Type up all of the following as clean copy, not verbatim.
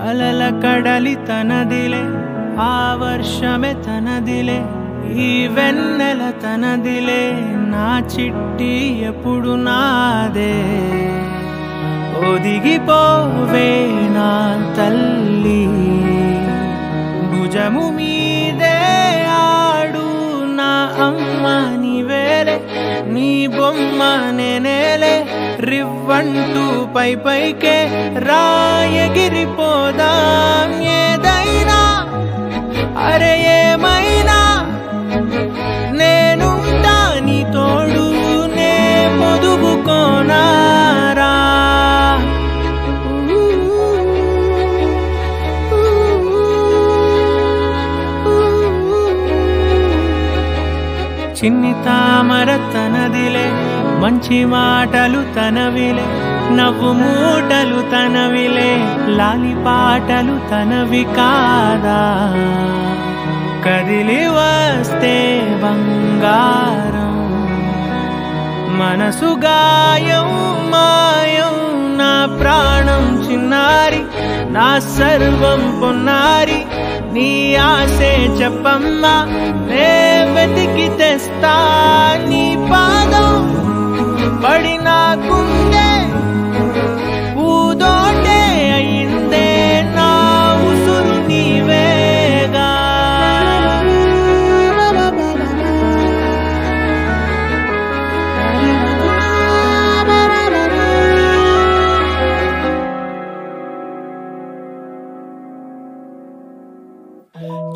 అలల కడలి తనదిలే ఆ వర్షమే తనదిలే ఈ వెన్నెల తనదిలే నా చిట్టి ఎప్పుడు నాదే ఒదిగిపోవే నా తల్లి భుజము మీదే ఆడు నా అమ్మ నీవేలే నీ బొమ్మ నేనేలే రివ్వంటూ పై పైకే రాయగిరిపోదాం ఏదైనా అరే ఏమైనా నేనుంటా నీ తోడు నే పొదుగుకోనారా చిన్ని తామర తనదిలే మంచి మాటలు తనవిలే నవ్వు మూటలు తనవిలే లాలి పాటలు తనవి కాదా కదిలి వస్తే బంగారం మనసు గాయం మాయం నా ప్రాణం చిన్నారి నా సర్వం పొన్నారి నీ ఆశే చెప్పమ్మా నే వెతికి తెస్తా నీ పాదం పడిన గుండె పూదోటే అయిందే నా ఉసురు నీవేగా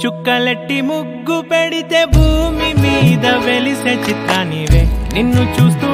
చుక్కలెట్టి ముగ్గు పెడితే భూమి మీద వెలిసే చిత్రానివే నిన్ను చూస్తూ